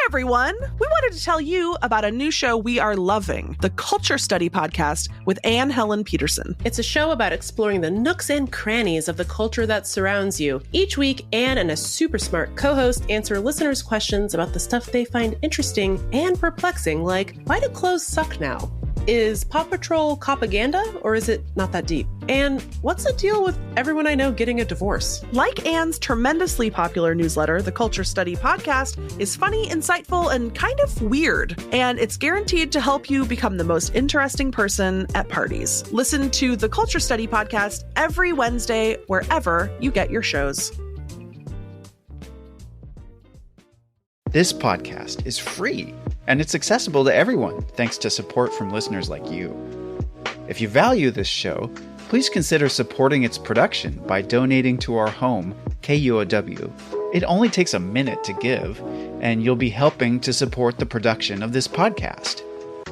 everyone. We wanted to tell you about a new show we are loving, the Culture Study Podcast with Anne Helen Peterson. It's a show about exploring the nooks and crannies of the culture that surrounds you. Each week, Anne and a super smart co-host answer listeners' questions about the stuff they find interesting and perplexing, like, why do clothes suck now? Is Paw Patrol propaganda, or is it not that deep? And what's the deal with everyone I know getting a divorce? Like Anne's tremendously popular newsletter, the Culture Study Podcast is funny, insightful, and kind of weird. And it's guaranteed to help you become the most interesting person at parties. Listen to the Culture Study Podcast every Wednesday, wherever you get your shows. This podcast is free, and it's accessible to everyone thanks to support from listeners like you. If you value this show, please consider supporting its production by donating to our home, KUOW. It only takes a minute to give, and you'll be helping to support the production of this podcast.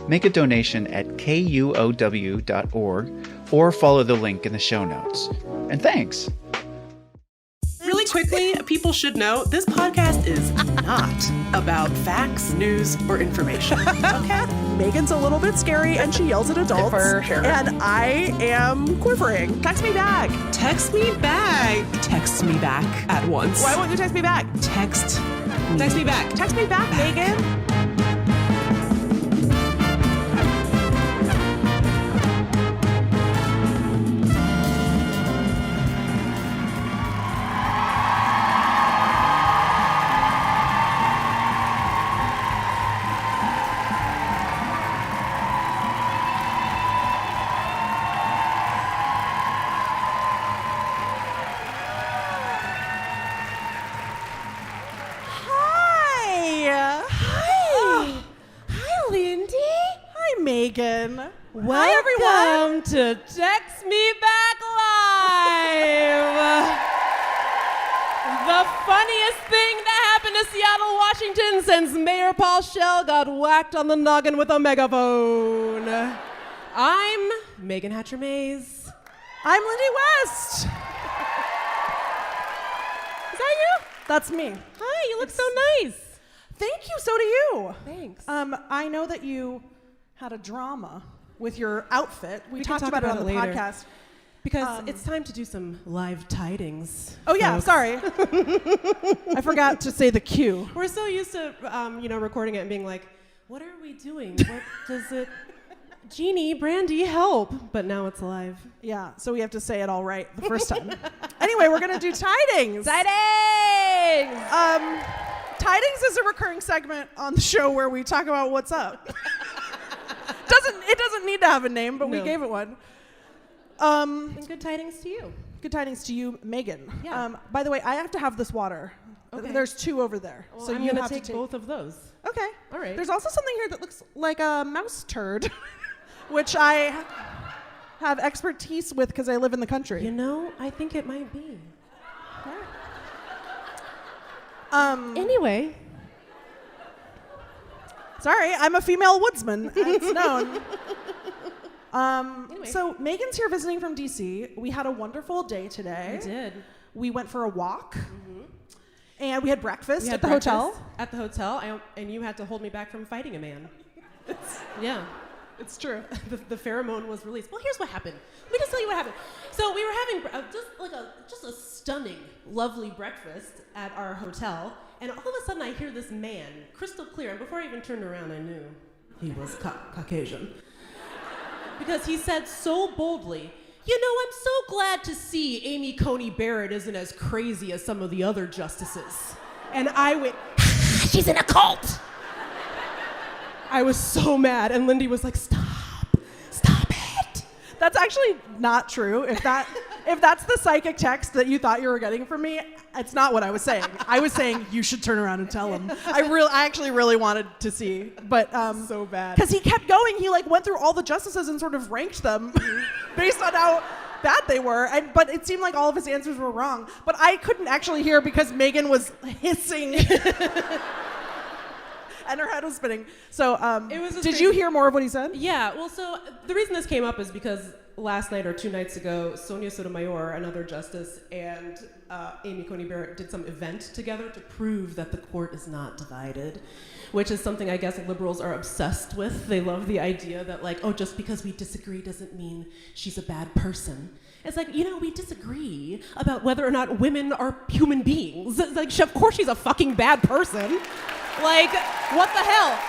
Make a donation at KUOW.org or follow the link in the show notes. And thanks! Really quickly, people should know this podcast is not about facts, news, or information. Okay? Megan's a little bit scary and she yells at adults. For sure. And I am quivering. Text me back. Text me back. Text me back at once. Why won't you text me back? Text me back. Text me back, Megan. Megan. Welcome Hi, everyone. to Text Me Back Live. The funniest thing that happened to Seattle, Washington since Mayor Paul Schell got whacked on the noggin with a megaphone. I'm Megan Hatcher-Mays. I'm Lindy West. Is that you? That's me. Hi, you look so nice. Thank you, so do you. Thanks. I know that you had a drama with your outfit. We talked talk about it on the later. podcast. Because it's time to do some live tidings. Oh yeah, folks. sorry. I forgot to say the cue. We're so used to, recording it and being like, what are we doing? What does it... Jeannie, Brandi, help. But now it's live. Yeah, so we have to say it all right the first time. Anyway, we're going to do tidings. Tidings! Tidings is a recurring segment on the show where we talk about what's up. It doesn't need to have a name, but we gave it one. And good tidings to you. Good tidings to you, Megan. Yeah. By the way, I have to have this water. Okay. There's two over there. Well, so I'm you going have to take to both of those. Okay. All right. There's also something here that looks like a mouse turd, which I have expertise with because I live in the country. You know, I think it might be. Anyway. Sorry, I'm a female woodsman. It's known. Anyway. So Megan's here visiting from DC. We had a wonderful day today. We did. We went for a walk. Mm-hmm. And we had breakfast at the hotel. At the hotel, and you had to hold me back from fighting a man. Yeah. It's true. The pheromone was released. Well, here's what happened. Let me just tell you what happened. So we were having just a stunning, lovely breakfast at our hotel, and all of a sudden I hear this man, crystal clear, and before I even turned around, I knew he was Caucasian. Because he said so boldly, you know, I'm so glad to see Amy Coney Barrett isn't as crazy as some of the other justices. And I went, she's in a cult! I was so mad, and Lindy was like, stop it. That's actually not true. If that's the psychic text that you thought you were getting from me, it's not what I was saying. I was saying you should turn around and tell him. I actually really wanted to see, but so bad. Because he kept going. He went through all the justices and sort of ranked them based on how bad they were. But it seemed like all of his answers were wrong. But I couldn't actually hear because Megan was hissing. and her head was spinning. So, did crazy. you hear more of what he said? Yeah, well, so the reason this came up is because last night or 2 nights ago, Sonia Sotomayor, another justice, and Amy Coney Barrett did some event together to prove that the court is not divided, which is something I guess liberals are obsessed with. They love the idea that, like, oh, just because we disagree doesn't mean she's a bad person. It's like, we disagree about whether or not women are human beings. It's like, of course she's a fucking bad person. Like, what the hell?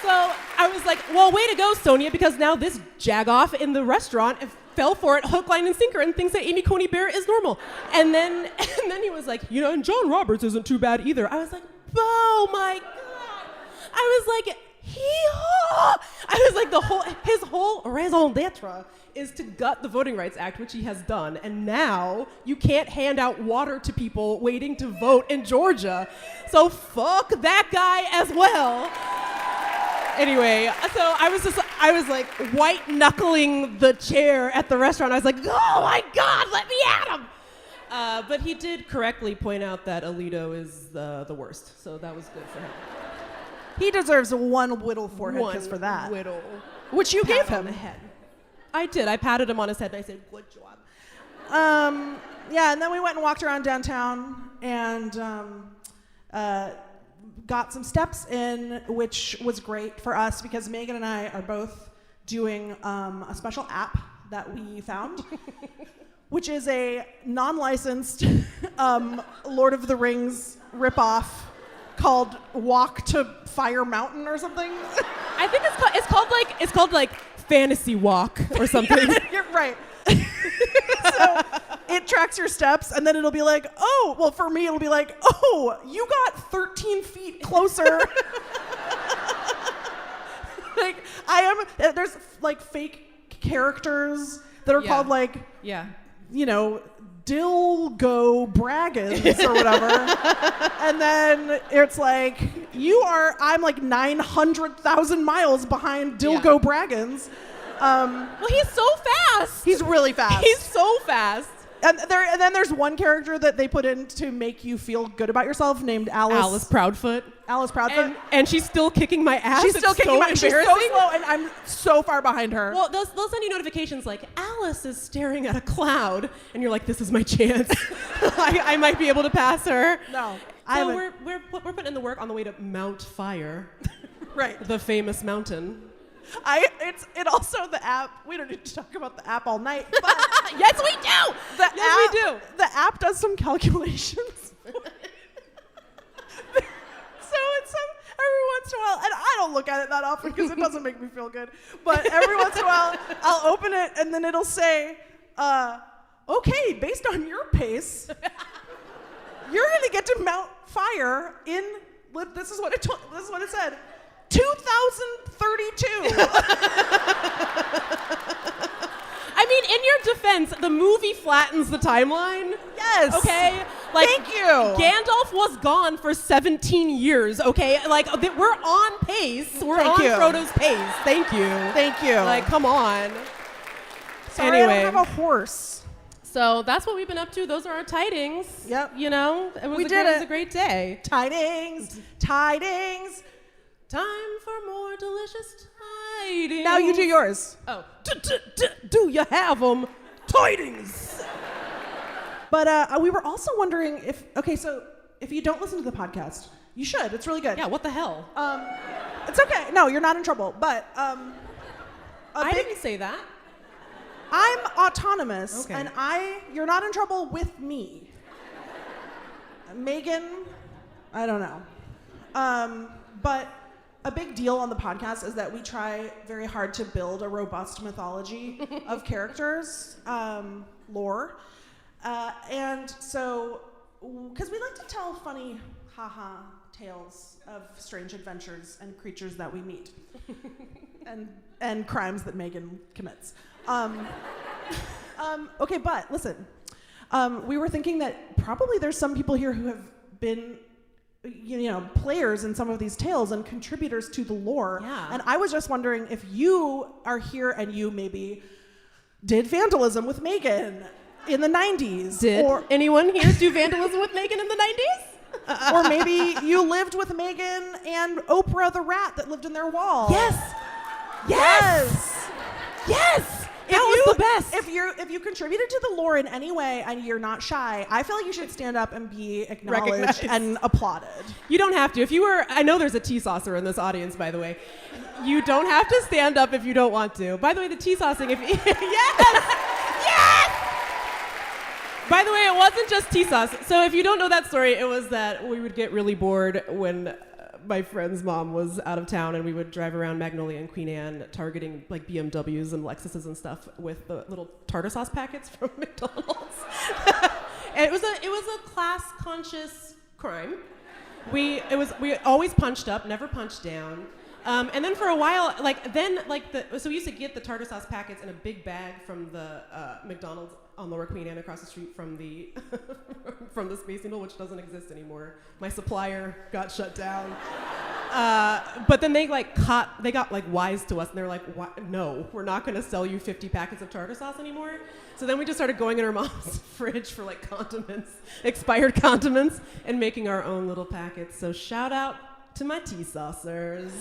So I was like, well, way to go, Sonia, because now this jagoff in the restaurant fell for it hook, line, and sinker and thinks that Amy Coney Barrett is normal. And then he was like, and John Roberts isn't too bad either. I was like, oh my God. I was like, his whole raison d'etre is to gut the Voting Rights Act, which he has done. And now you can't hand out water to people waiting to vote in Georgia. So fuck that guy as well. Anyway, so I was like white knuckling the chair at the restaurant. I was like, oh my God, let me at him. But he did correctly point out that Alito is the worst. So that was good for him. He deserves one whittle forehead kiss for that. Whittle. Which you gave him. On the head. I did. I patted him on his head and I said, good job. Yeah, and then we went and walked around downtown and got some steps in, which was great for us because Megan and I are both doing a special app that we found, which is a non-licensed Lord of the Rings ripoff called Walk to Fire Mountain or something. I think it's called like Fantasy Walk or something. You're right. So it tracks your steps, and then it'll be like, oh, well, for me, it'll be like, oh, you got 13 feet closer. Like, there's like fake characters that are called like, Dilgo Braggins or whatever. And then it's like, I'm like 900,000 miles behind Dilgo Braggins. Well, he's so fast. He's really fast. He's so fast. And then there's one character that they put in to make you feel good about yourself named Alice Proudfoot. Alice Proudfoot. And she's still kicking my ass. She's still kicking my ass. She's so slow, and I'm so far behind her. Well, they'll send you notifications like, Alice is staring at a cloud. And you're like, this is my chance. I might be able to pass her. No. So we're putting in the work on the way to Mount Fire. Right. The famous mountain. It also the app. We don't need to talk about the app all night. But yes, we do. We do. The app does some calculations. So it's every once in a while, and I don't look at it that often because it doesn't make me feel good. But every once in a while, I'll open it and then it'll say, "Okay, based on your pace, you're gonna get to Mount Fire in." This is what it said. 2032. I mean, in your defense, the movie flattens the timeline. Yes. Okay? Like, thank you. Gandalf was gone for 17 years, okay? Like, we're on pace. We're on Frodo's pace. Thank you. Thank you. Like, come on. Sorry, anyway. I don't have a horse. So that's what we've been up to. Those are our tidings. Yep. It was a great day. Tidings. Time for more delicious tidings. Now you do yours. Oh. Do you have them? Tidings. But we were also wondering so if you don't listen to the podcast, you should. It's really good. Yeah, what the hell? It's okay. No, you're not in trouble. But I didn't say that. I'm autonomous, okay. and you're not in trouble with me. Megan, I don't know. But a big deal on the podcast is that we try very hard to build a robust mythology of characters, lore. And so, because we like to tell funny, tales of strange adventures and creatures that we meet. and crimes that Megan commits. Okay, but listen. We were thinking that probably there's some people here who have been players in some of these tales and contributors to the lore. Yeah. And I was just wondering if you are here and you maybe did vandalism with Megan in the 90s. Did anyone here do vandalism with Megan in the 90s? Or maybe you lived with Meagan and Oprah the rat that lived in their wall. Yes. That was the best. If you contributed to the lore in any way and you're not shy, I feel like you should stand up and be acknowledged Recognized. and applauded. You don't have to. If you were, I know there's a tea saucer in this audience, by the way. You don't have to stand up if you don't want to. By the way, the tea saucing, yes! By the way, it wasn't just tea sauce. So if you don't know that story, it was that we would get really bored when my friend's mom was out of town, and we would drive around Magnolia and Queen Anne targeting like BMWs and Lexuses and stuff with the little tartar sauce packets from McDonald's. And it was a class-conscious crime. We always punched up, never punched down. And then for a while, so we used to get the tartar sauce packets in a big bag from the McDonald's on Lower Queen Anne across the street from the from the Space Needle, which doesn't exist anymore. My supplier got shut down. But then they got wise to us, and they were like, no, we're not going to sell you 50 packets of tartar sauce anymore. So then we just started going in our mom's fridge for condiments, expired condiments, and making our own little packets. So shout out to my tea saucers.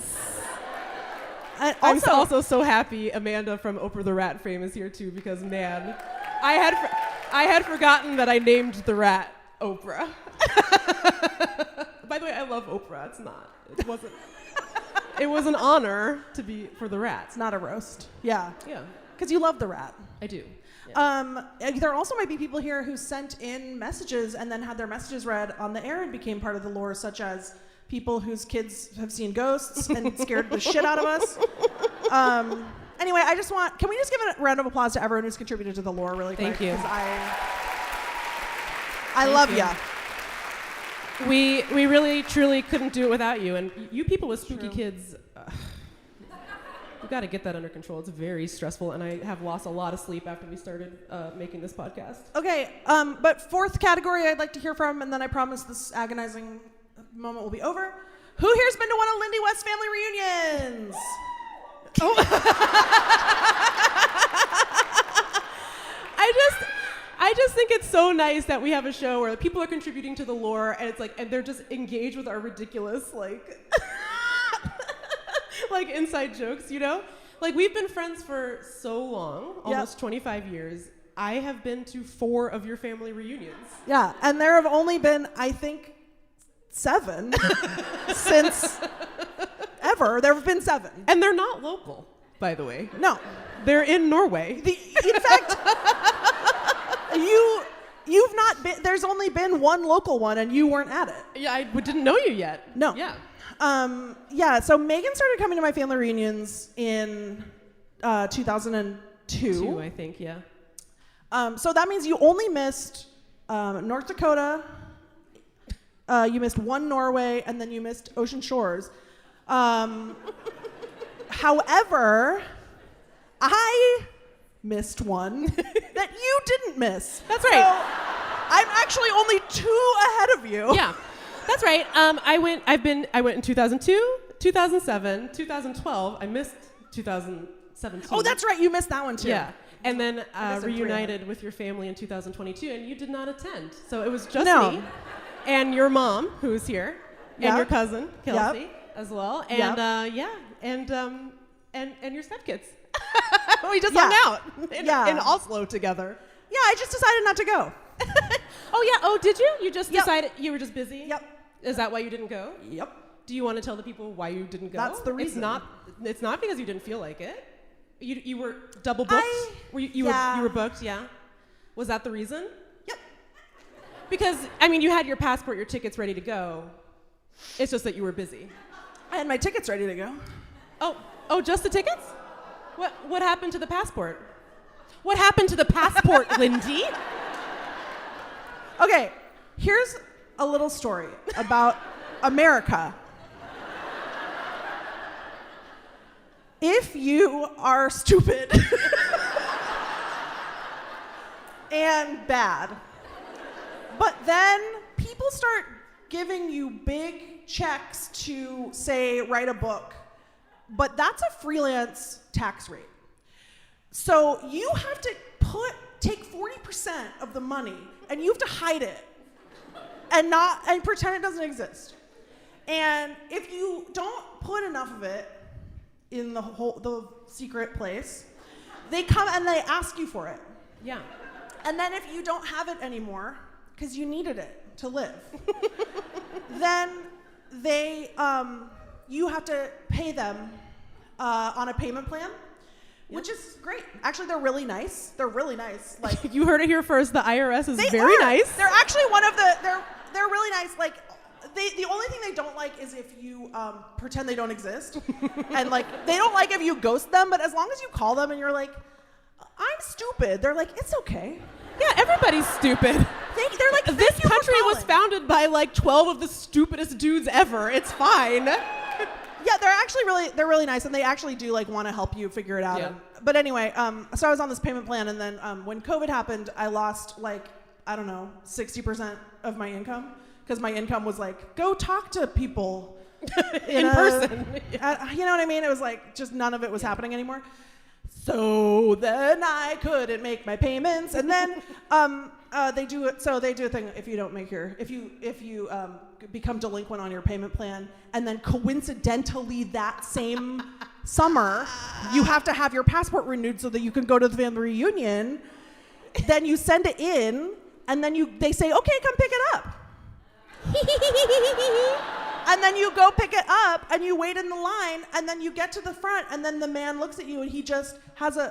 I'm also so happy Amanda from Oprah the Rat fame is here too, because man, I had forgotten that I named the rat Oprah. By the way, I love Oprah. It wasn't. It was an honor to be for the rat. It's not a roast. Yeah. Yeah. Because you love the rat. I do. Yeah. There also might be people here who sent in messages and then had their messages read on the air and became part of the lore, such as people whose kids have seen ghosts and scared the shit out of us. Anyway, can we just give a round of applause to everyone who's contributed to the lore really quick? Thank you. Because I love ya. We really, truly couldn't do it without you. And you people with spooky kids, we've got to get that under control. It's very stressful, and I have lost a lot of sleep after we started making this podcast. Okay, but fourth category I'd like to hear from, and then I promise this agonizing moment will be over. Who here's been to one of Lindy West's family reunions? I just think it's so nice that we have a show where people are contributing to the lore, and it's and they're just engaged with our ridiculous inside jokes, you know? We've been friends for so long, almost 25 years. I have been to 4 of your family reunions. Yeah, and there have only been, I think, 7 since ever. There have been 7. And they're not local, by the way. No. They're in Norway. In fact, you've not been, there's only been one local one and you weren't at it. Yeah, I didn't know you yet. No. Yeah. So Meagan started coming to my family reunions in 2002. I think, yeah. So that means you only missed North Dakota, you missed one Norway, and then you missed Ocean Shores. However, I missed one that you didn't miss. That's right. So I'm actually only 2 ahead of you. Yeah, that's right. I went in 2002, 2007, 2012. I missed 2017. Oh, that's right. You missed that one too. Yeah. And then reunited with your family in 2022, and you did not attend. So it was just me and your mom, who's here, and your cousin, Kelsey, as well. And and your stepkids. We just hung out in Oslo together. Yeah, I just decided not to go. Oh, yeah. Oh, did you? You just decided you were just busy? Yep. Is that why you didn't go? Yep. Do you want to tell the people why you didn't go? That's the reason. It's not because you didn't feel like it. You were double booked? You were booked, yeah. Was that the reason? Yep. Because, I mean, you had your passport, your tickets ready to go. It's just that you were busy. I had my tickets ready to go. Oh, just the tickets? What happened to the passport? What happened to the passport, Lindy? Okay, here's a little story about America. If you are stupid and bad, but then people start giving you big checks to, say, write a book, but that's a freelance tax rate. So you have to take 40% of the money and you have to hide it. and pretend it doesn't exist. And if you don't put enough of it in the secret place, they come and they ask you for it. Yeah. And then if you don't have it anymore, because you needed it to live, then you have to pay them on a payment plan, which is great. Actually, they're really nice. They're really nice. Like you heard it here first. The IRS is very nice. They're actually one of the. They're really nice. Like the only thing they don't like is if you pretend they don't exist, and like they don't like if you ghost them. But as long as you call them and you're like, I'm stupid, they're like, it's okay. Yeah, everybody's stupid. They're like, this country was founded by like 12 of the stupidest dudes ever. It's fine. Yeah, they're really nice, and they actually do like want to help you figure it out. Yeah. But anyway, so I was on this payment plan, and then when COVID happened, I lost like, I don't know, 60% of my income, because my income was like, go talk to people in person. You know what I mean? It was like just none of it was happening anymore. So then I couldn't make my payments, and then they do it. So they do a thing if you don't make if you become delinquent on your payment plan, and then coincidentally that same summer you have to have your passport renewed so that you can go to the family reunion. Then you send it in, and then they say, okay, come pick it up. And then you go pick it up, and you wait in the line, and then you get to the front, and then the man looks at you, and he just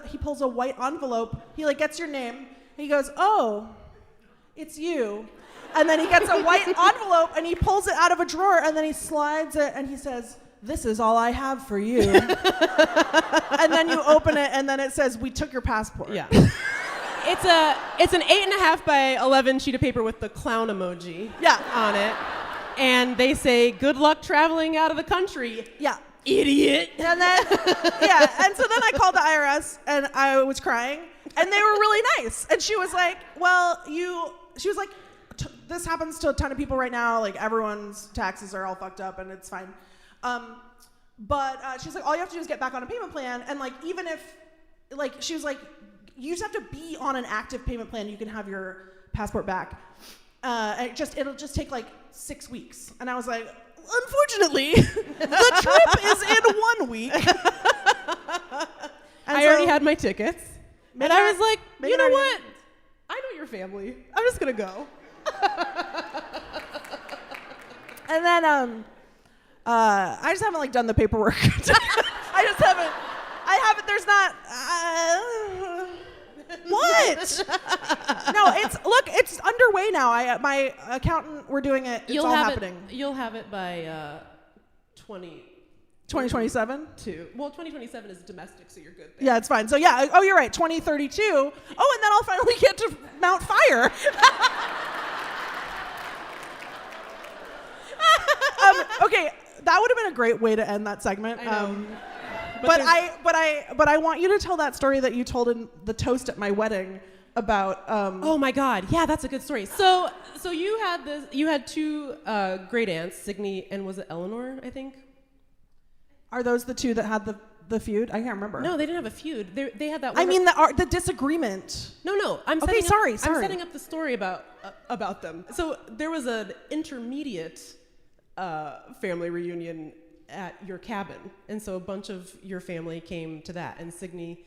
he pulls a white envelope. He like gets your name, and he goes, oh, it's you. And then he gets a white envelope, and he pulls it out of a drawer, and then he slides it, and he says, this is all I have for you. And then you open it, and then it says, we took your passport. Yeah. It's an 8.5 by 11 sheet of paper with the clown emoji on it. And they say, good luck traveling out of the country. Yeah. Idiot. And then, and so then I called the IRS, and I was crying, and they were really nice. And she was like, this happens to a ton of people right now. Like, everyone's taxes are all fucked up, and it's fine. But she's like, all you have to do is get back on a payment plan. And like, even if, like, she was like, you just have to be on an active payment plan. You can have your passport back. It'll just take like 6 weeks. And I was like, unfortunately, the trip is in 1 week. I already had my tickets. And I was like, you know what? I know your family. I'm just going to go. And then I just haven't like done the paperwork. I haven't, there's not, what? No, it's underway now. My accountant, we're doing it. It's all happening. You'll have it by 2027? Well, 2027 is domestic, so you're good there. Yeah, it's fine. So yeah, oh, you're right, 2032. Oh, and then I'll finally get to Mount Fire. Okay, that would have been a great way to end that segment. I know. But I want you to tell that story that you told in the toast at my wedding about. Oh my God! Yeah, that's a good story. So you had two great aunts, Signe and was it Eleanor? I think. Are those the two that had the feud? I can't remember. No, they didn't have a feud. They had that. I mean the disagreement. No. I'm setting up the story about them. So there was an intermediate family reunion at your cabin, and so a bunch of your family came to that, and Signe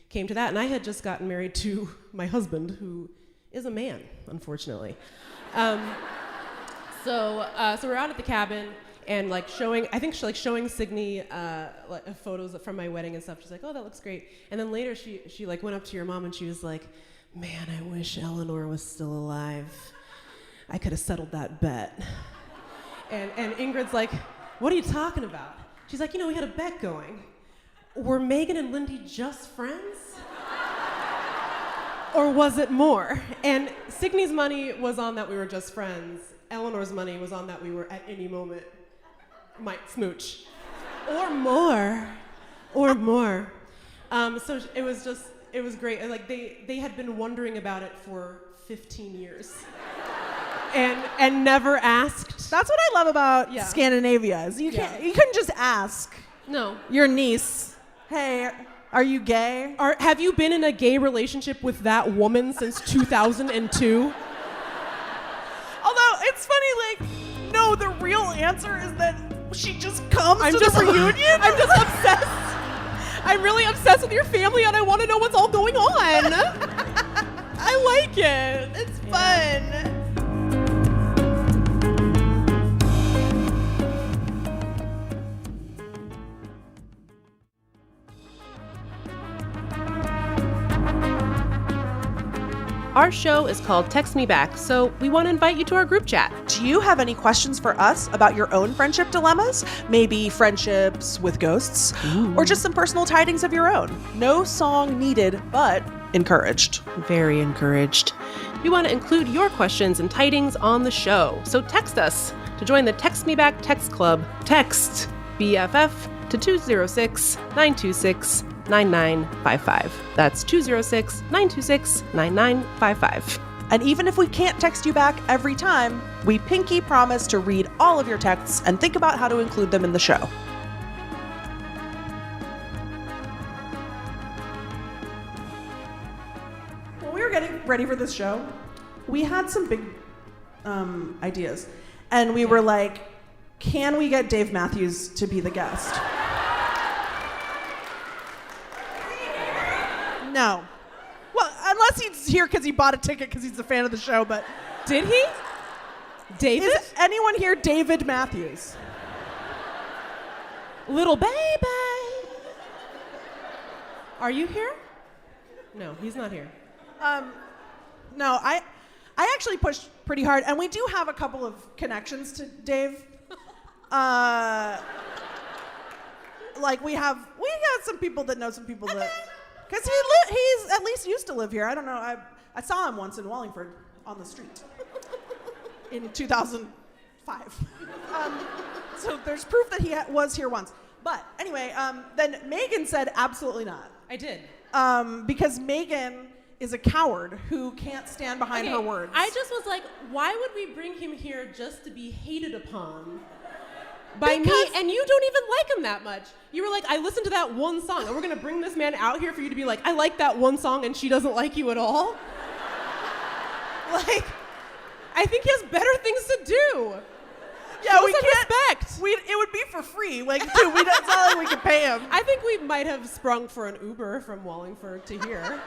came to that, and I had just gotten married to my husband, who is a man, unfortunately. So we're out at the cabin, and like showing Signe like photos from my wedding and stuff. She's like, oh, that looks great. And then later she like went up to your mom and she was like, man, I wish Eleanor was still alive. I could have settled that bet. And Ingrid's like, what are you talking about? She's like, we had a bet going. Were Meagan and Lindy just friends? Or was it more? And Signe's money was on that we were just friends. Eleanor's money was on that we were at any moment might smooch. Or more. So it was great. Like they had been wondering about it for 15 years. And never asked. That's what I love about Scandinavia. Is you couldn't just ask. No. Your niece, hey, are you gay? Have you been in a gay relationship with that woman since 2002? Although it's it's funny, like, no, the real answer is that she just comes to the reunion. I'm just obsessed. I'm really obsessed with your family, and I want to know what's all going on. I like it. It's fun. Our show is called Text Me Back, so we want to invite you to our group chat. Do you have any questions for us about your own friendship dilemmas? Maybe friendships with ghosts? Ooh. Or just some personal tidings of your own? No song needed, but encouraged. Very encouraged. We want to include your questions and tidings on the show, so text us to join the Text Me Back text club. Text BFF to 206-926-9955. That's 206-926-9955. And even if we can't text you back every time, we pinky promise to read all of your texts and think about how to include them in the show. When we were getting ready for this show, we had some big ideas. And we were like, can we get Dave Matthews to be the guest? No. Well, unless he's here because he bought a ticket because he's a fan of the show, but... Did he? David? Is anyone here David Matthews? Little baby. Are you here? No, he's not here. No, I actually pushed pretty hard, and we do have a couple of connections to Dave. Like we got some people that know some people that... Because he's at least used to live here. I don't know. I saw him once in Wallingford on the street in 2005. So there's proof that he was here once. But anyway, then Meagan said absolutely not. I did. Because Meagan is a coward who can't stand behind her words. I just was like, why would we bring him here just to be hated upon by me? And you don't even like him that much. You were like, I listened to that one song, and we're going to bring this man out here for you to be like, I like that one song, and she doesn't like you at all? Like, I think he has better things to do. Yeah, Show we some can't. respect. It would be for free. Like, dude, it's not like we could pay him. I think we might have sprung for an Uber from Wallingford to here.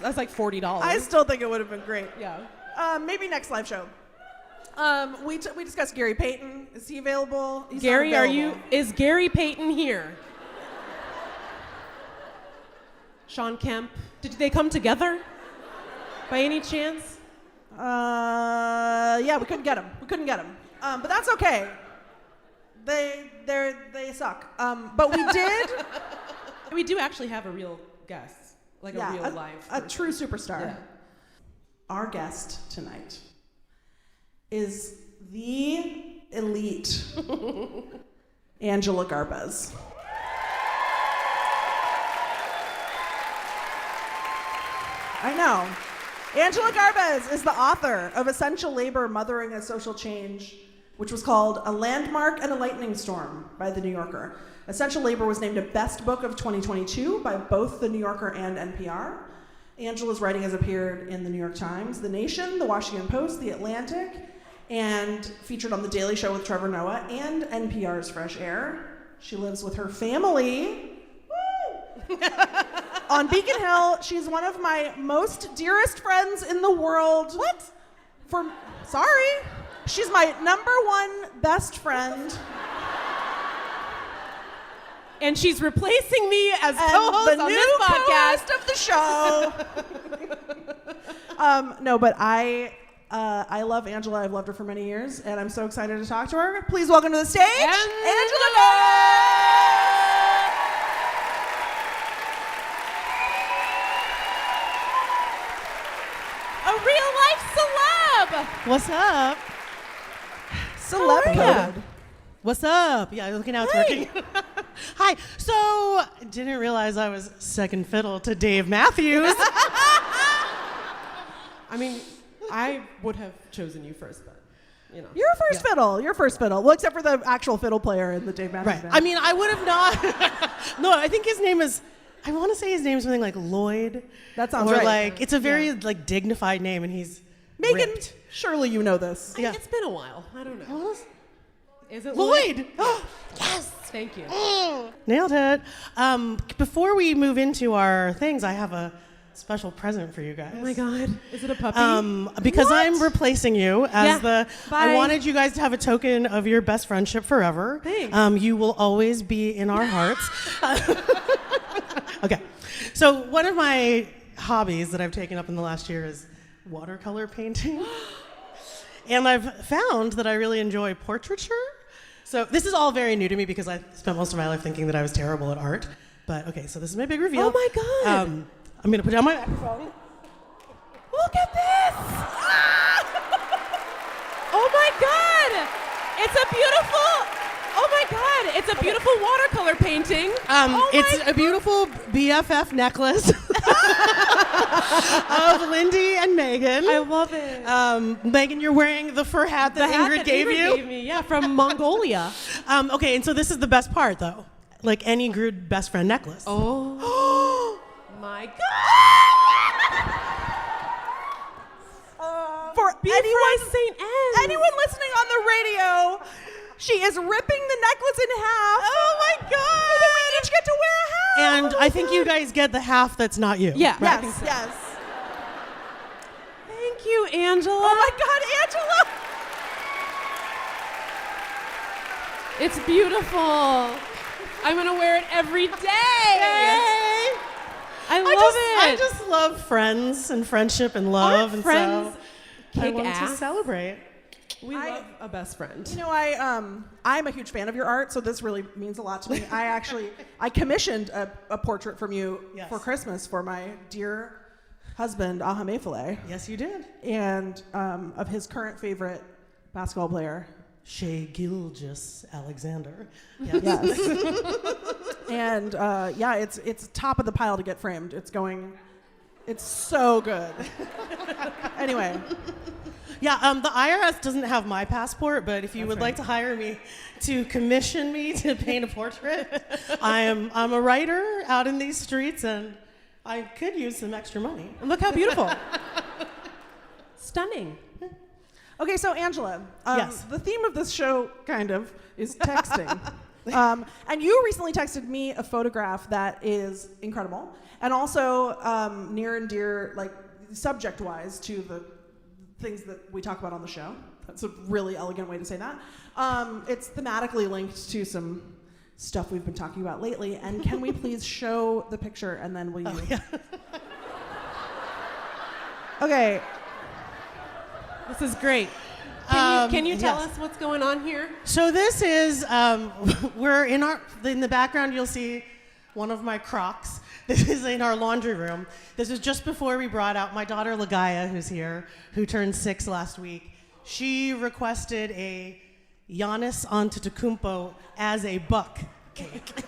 That's like $40. I still think it would have been great. Yeah. Maybe next live show. We discussed Gary Payton. Is he available? He's Gary, not available. is Gary Payton here? Sean Kemp. Did they come together by any chance? Yeah, we couldn't get him. But that's okay. They suck. But we did. We do actually have a real guest, like a real live a person. true superstar. Yeah. Our guest tonight is the elite Angela Garbez. I know. Angela Garbez is the author of Essential Labor, Mothering a Social Change, which was called A Landmark and a Lightning Storm by The New Yorker. Essential Labor was named a Best Book of 2022 by both The New Yorker and NPR. Angela's writing has appeared in The New York Times, The Nation, The Washington Post, The Atlantic, and featured on The Daily Show with Trevor Noah and NPR's Fresh Air. She lives with her family on Beacon Hill. She's one of my most dearest friends in the world. What? Sorry. She's my #1 best friend. And she's replacing me as co-host the on new this podcast co-host of the show. No, but I love Angela. I've loved her for many years, and I'm so excited to talk to her. Please welcome to the stage, Angela Garbez! A real-life celeb! What's up? Celeb code. What's up? Yeah, looking how it's working. Hi. So, didn't realize I was second fiddle to Dave Matthews. I mean, I would have chosen you first, but, you know. You're first fiddle. You're first fiddle. Well, except for the actual fiddle player in the Dave Matthews Right. band. I mean, I would have not. No, I think his name is, I want to say his name is something like Lloyd. That sounds or right. like, it's a very like dignified name, and he's Meagan, ripped. surely you know this. Yeah. It's been a while. I don't know. Well, Is it Lloyd! Yes. Thank you. Nailed it. Before we move into our things, I have a special present for you guys. Oh my God. Is it a puppy? Because What? I'm replacing you as I Bye. wanted you guys to have a token of your best friendship forever. Thanks. You will always be in our hearts. Okay. So one of my hobbies that I've taken up in the last year is watercolor painting. And I've found that I really enjoy portraiture. So this is all very new to me because I spent most of my life thinking that I was terrible at art. But okay, so this is my big reveal. Oh my God. I'm gonna put down my microphone. Look at this. Oh my God. It's a beautiful. Oh my God. It's a beautiful watercolor painting. It's a beautiful BFF necklace of Lindy and Meagan. I love it. Meagan, you're wearing the fur hat that Ingrid gave you. Gave me, yeah, from Mongolia. Okay, and so this is the best part, though. Like any good best friend necklace. Oh my God. For St. anyone listening on the radio, she is ripping the necklace in half. Oh my God! So that we each get to wear a half. And I think you guys get the half that's not you. Yeah. right? Yes, yes. Thank you, Angela. Oh my God, Angela! It's beautiful. I'm gonna wear it every day. I just love friends and friendship and love, and friends so I kick want to ass? celebrate. We love a best friend. You know, I'm a huge fan of your art, so this really means a lot to me. I commissioned a portrait from you for Christmas for my dear husband, Ahamefele. Yes, you did. And of his current favorite basketball player, Shai Gilgeous-Alexander. Yes. And it's top of the pile to get framed. It's so good. Anyway. Yeah, the IRS doesn't have my passport, but if you would like to hire me to commission me to paint a portrait, I'm a writer out in these streets, and I could use some extra money. Look how beautiful. Stunning. Okay, so Angela, Yes. the theme of this show kind of is texting. And you recently texted me a photograph that is incredible, and also near and dear, like subject-wise, to the things that we talk about on the show. That's a really elegant way to say that. It's thematically linked to some stuff we've been talking about lately. And can we please show the picture, and then will you? Oh, yeah. Okay. This is great. Can you tell yes. us what's going on here? So this is we're in the background. You'll see one of my Crocs. This is in our laundry room. This is just before we brought out my daughter Lagaya, who's here, who turned 6 last week. She requested a Giannis Antetokounmpo as a buck cake.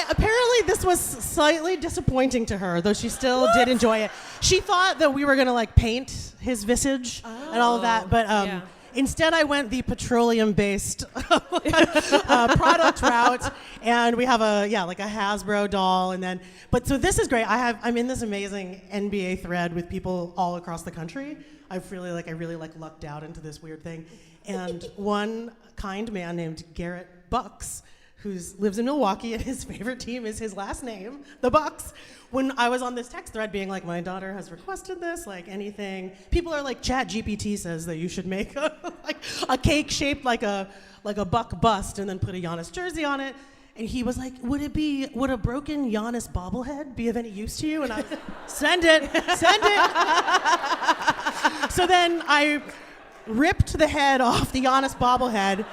Apparently this was slightly disappointing to her, though she still did enjoy it. She thought that we were gonna like paint his visage and all of that, but instead I went the petroleum-based product route, and we have a Hasbro doll, and then so this is great. I'm in this amazing NBA thread with people all across the country. I really lucked out into this weird thing, and one kind man named Garrett Bucks, who lives in Milwaukee, and his favorite team is his last name, the Bucks. When I was on this text thread being like, my daughter has requested this, like anything, people are like, ChatGPT says that you should make a cake shaped like a Buck bust and then put a Giannis jersey on it. And he was like, would a broken Giannis bobblehead be of any use to you? And I was like, send it. So then I ripped the head off the Giannis bobblehead.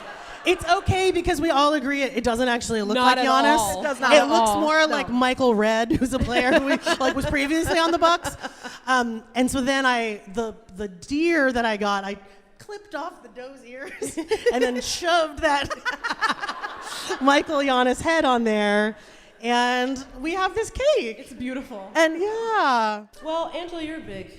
It's okay because we all agree it doesn't actually look Not like at Giannis. all. It does not It at looks all. more No. like Michael Redd, who's a player who was previously on the Bucks. And so then the deer that I got, I clipped off the doe's ears and then shoved that Michael Giannis head on there, and we have this cake. It's beautiful. And yeah. Well, Angela, you're a big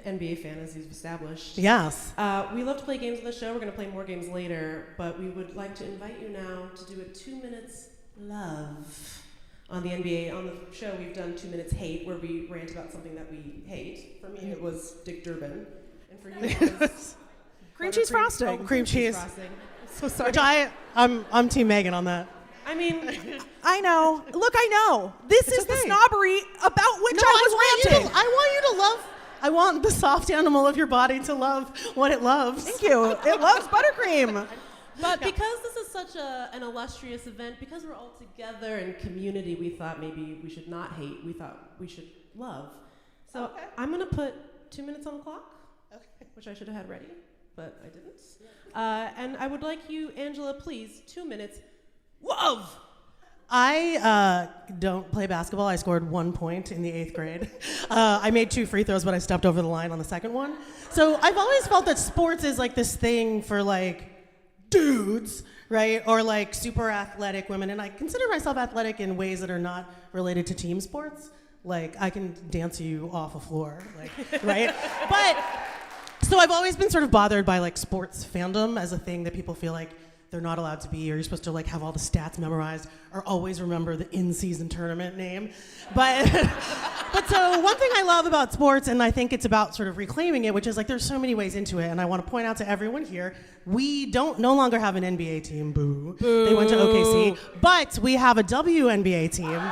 NBA fan, as you've established. Yes. We love to play games on the show. We're going to play more games later, but we would like to invite you now to do a 2 minutes love on the NBA. On the show, we've done 2 Minutes Hate, where we rant about something that we hate. For me, it was Dick Durbin. And for you, it was cream cheese frosting. Oh, Cream cheese. Frosting. So sorry. Which I'm Team Megan on that. I mean, I know. Look, I know. This is the snobbery about which I was ranting. I want you to love. I want the soft animal of your body to love what it loves. Thank you. It loves buttercream. but because this is such an illustrious event, because we're all together in community, we thought maybe we should not hate. We thought we should love. So I'm going to put 2 minutes on the clock, which I should have had ready, but I didn't. And I would like you, Angela, please, 2 minutes. Love! I don't play basketball. I scored 1 point in the 8th grade. I made 2 free throws, but I stepped over the line on the second one. So I've always felt that sports is like this thing for like dudes, right? Or like super athletic women. And I consider myself athletic in ways that are not related to team sports. Like I can dance you off a floor, like, right? But so I've always been sort of bothered by like sports fandom as a thing that people feel like they're not allowed to be, or you're supposed to like have all the stats memorized, or always remember the in-season tournament name. But so one thing I love about sports, and I think it's about sort of reclaiming it, which is like there's so many ways into it, and I want to point out to everyone here, we no longer have an NBA team, boo. They went to OKC, but we have a WNBA team. And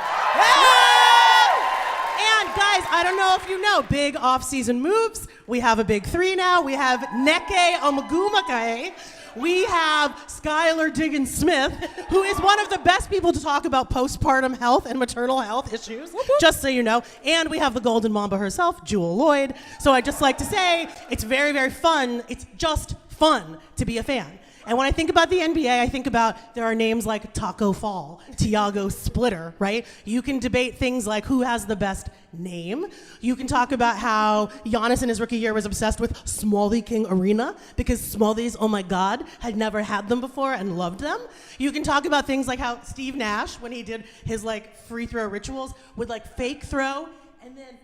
guys, I don't know if you know, big off-season moves. We have a big 3 now. We have Neke Omagumake. We have Skylar Diggins-Smith, who is one of the best people to talk about postpartum health and maternal health issues, just so you know. And we have the Golden Mamba herself, Jewel Lloyd. So I'd just like to say, it's very, very fun. It's just fun to be a fan. And when I think about the NBA, I think about there are names like Taco Fall, Tiago Splitter, right? You can debate things like who has the best name. You can talk about how Giannis in his rookie year was obsessed with Smalley King Arena because Smalleys, oh my God, had never had them before and loved them. You can talk about things like how Steve Nash, when he did his like free throw rituals, would like fake throw and then